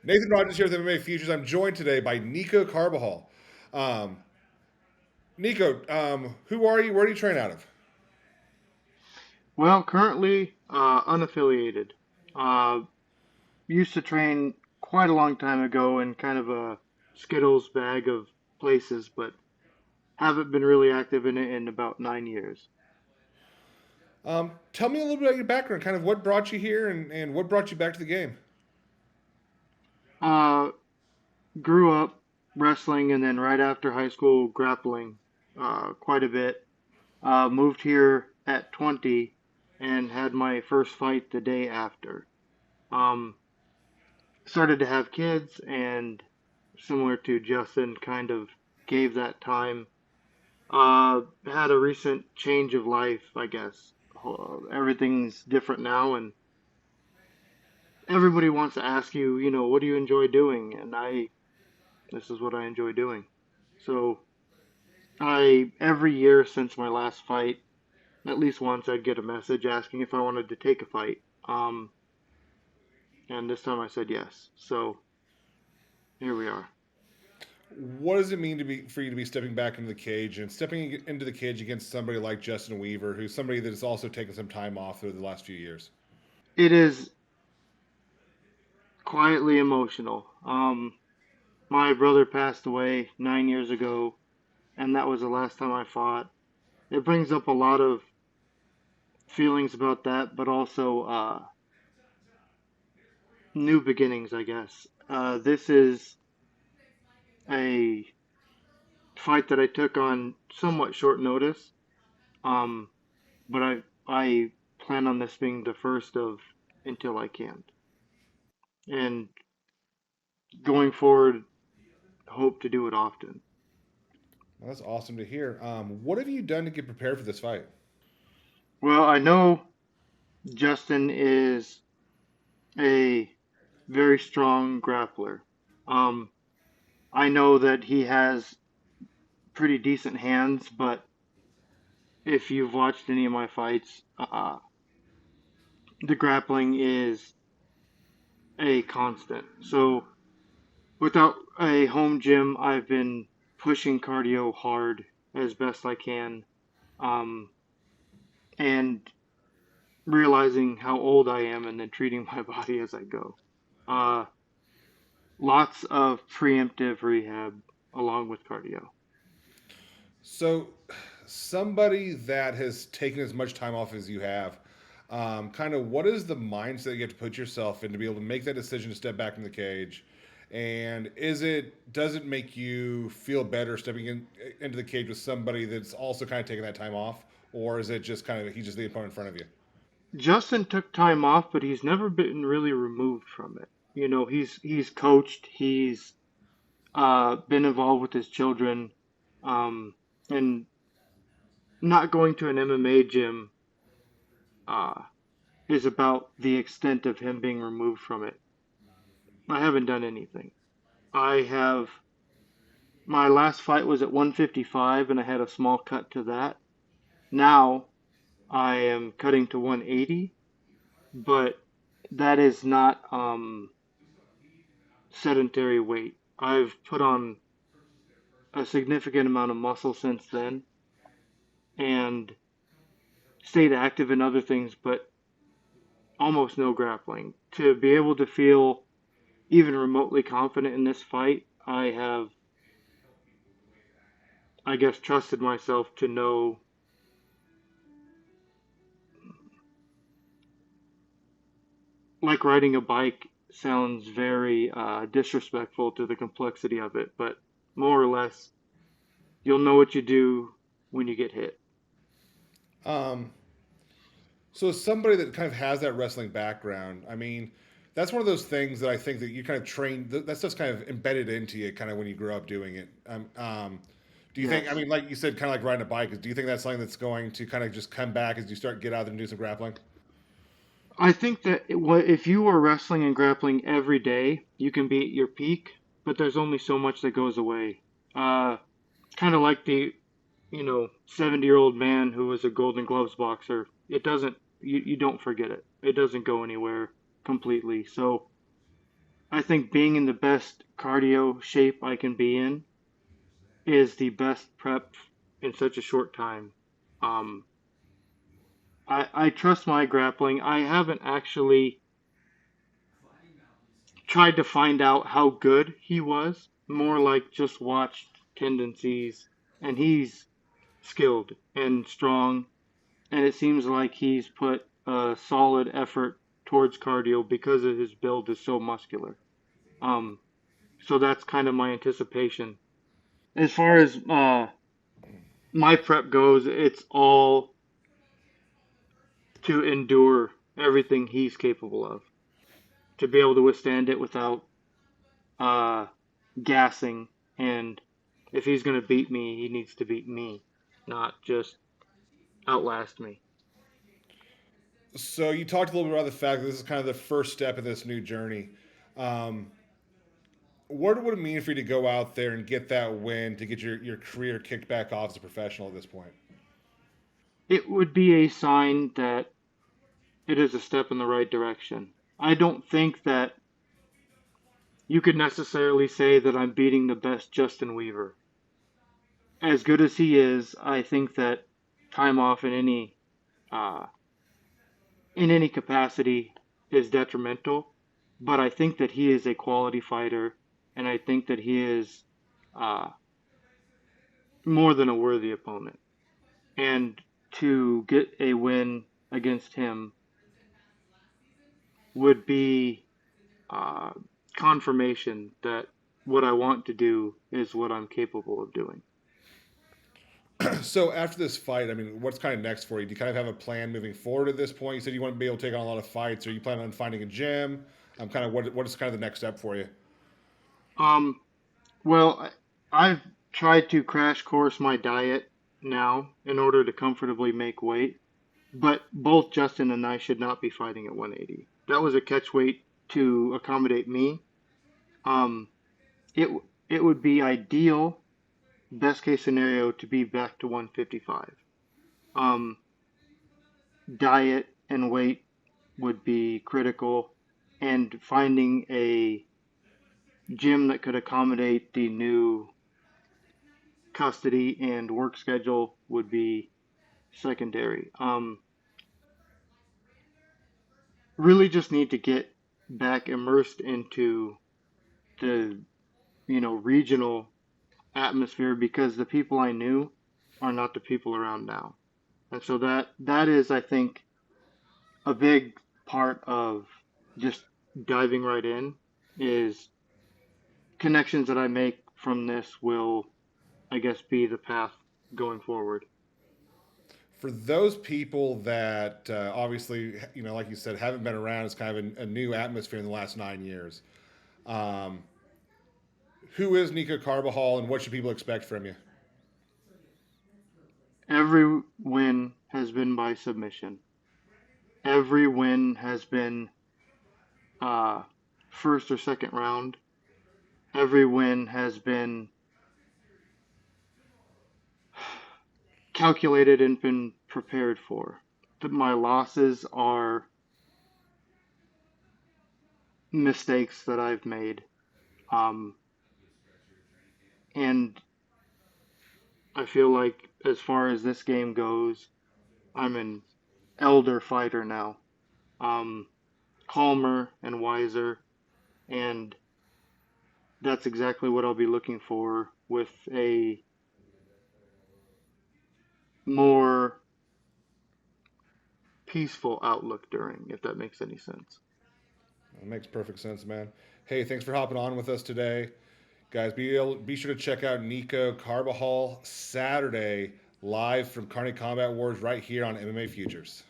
Nathan Rogers here with MMA Futures. I'm joined today by Niko Carbajal. Um, Nico, who are you? Where do you train out of? Well, currently unaffiliated. Uh, Used to train quite a long time ago in kind of a Skittles bag of places, but haven't been really active in it in about 9 years. Tell me a little bit about your background, kind of what brought you here and what brought you back to the game. Uh, Grew up wrestling and then right after high school grappling quite a bit. Moved here at 20 and had my first fight the day after. Um, Started to have kids and similar to Justin, kind of gave that time. Had a recent change of life, I guess. Everything's different now, and everybody wants to ask you, what do you enjoy doing? And this is what I enjoy doing. So every year since my last fight, at least once I'd get a message asking if I wanted to take a fight. And this time I said yes. So here we are. What does it mean to be for you to be stepping back into the cage and stepping into the cage against somebody like Justin Weaver, who's somebody that has also taken some time off through the last few years? It is quietly emotional. My brother passed away 9 years ago, and that was the last time I fought. It brings up a lot of feelings about that, but also new beginnings, I guess. This is a fight that I took on somewhat short notice, um, but I plan on this being the first of until I can't, and going forward, hope to do it often. Well, that's awesome to hear. What have you done to get prepared for this fight? Well, I know Justin is a very strong grappler. Um, I know that he has pretty decent hands, but if you've watched any of my fights, the grappling is a constant. So without a home gym, I've been pushing cardio hard as best I can, um, and realizing how old I am, and then treating my body as I go. Uh, Lots of preemptive rehab along with cardio. So, somebody that has taken as much time off as you have, kind of what is the mindset you have to put yourself in to be able to make that decision to step back from the cage? And does it make you feel better stepping into the cage with somebody that's also kind of taking that time off, or is it just kind of he's just the opponent in front of you? Justin took time off, but he's never been really removed from it. He's coached, he's been involved with his children, and not going to an MMA gym uh, is about the extent of him being removed from it. I haven't done anything. I have My last fight was at 155, and I had a small cut to that. Now I am cutting to 180, but that is not sedentary weight. I've put on a significant amount of muscle since then and stayed active in other things, but almost no grappling. To be able to feel even remotely confident in this fight, I have, I guess, trusted myself to know, like riding a bike sounds very disrespectful to the complexity of it, but more or less, you'll know what you do when you get hit. Um, So, as somebody that kind of has that wrestling background, I mean, that's one of those things that I think that you kind of train. That stuff's kind of embedded into you, kind of when you grow up doing it. Do you think? I Yes. mean, like you said, kind of like riding a bike. Do you think that's something that's going to kind of just come back as you start get out there and do some grappling? I think that if you are wrestling and grappling every day, you can be at your peak, but there's only so much that goes away. Uh, Kind of like the, 70-year-old man who was a Golden Gloves boxer. It doesn't, you don't forget it. It doesn't go anywhere completely. So I think being in the best cardio shape I can be in is the best prep in such a short time. Um, I trust my grappling. I haven't actually tried to find out how good he was, more like just watched tendencies, and he's skilled and strong, and it seems like he's put a solid effort towards cardio because of his build is so muscular. Um, so that's kind of my anticipation. As far as my prep goes, it's all to endure everything he's capable of, to be able to withstand it without uh, gassing. And if he's going to beat me, he needs to beat me, not just outlast me. So you talked a little bit about the fact that this is kind of the first step in this new journey. Um, what would it mean for you to go out there and get that win to get your career kicked back off as a professional at this point? It would be a sign that it is a step in the right direction. I don't think that you could necessarily say that I'm beating the best Justin Weaver. As good as he is, I think that time off uh, in any capacity is detrimental. But I think that he is a quality fighter, and I think that he is uh, more than a worthy opponent. And to get a win against him would be uh, confirmation that what I want to do is what I'm capable of doing. So after this fight, I mean, what's kind of next for you? Do you kind of have a plan moving forward at this point? You said you want to be able to take on a lot of fights. Are you planning on finding a gym? Kind of what is kind of the next step for you? Um, well, I've tried to crash course my diet now in order to comfortably make weight, but both Justin and I should not be fighting at 180. That was a catch weight to accommodate me. Um, it it would be ideal, best case scenario, to be back to 155. Um, Diet and weight would be critical, and finding a gym that could accommodate the new custody and work schedule would be secondary. Really just need to get back immersed into the regional atmosphere because the people I knew are not the people around now, and so that is, I think, a big part of just diving right in is connections that I make from this will, I guess, be the path going forward. For those people that obviously, like you said, haven't been around, it's kind of a new atmosphere in the last 9 years. Um, who is Niko Carbajal, and what should people expect from you? Every win has been by submission. Every win has been uh, first or second round. Every win has been calculated and been prepared for. My losses are mistakes that I've made. Um, and I feel like, as far as this game goes, I'm an elder fighter now. Um, Calmer and wiser. And that's exactly what I'll be looking for with a more peaceful outlook during, if that makes any sense. It makes perfect sense, man. Hey, thanks for hopping on with us today. Guys, be sure to check out Niko Carbajal Saturday live from Kearney Combat Wars right here on MMA Futures.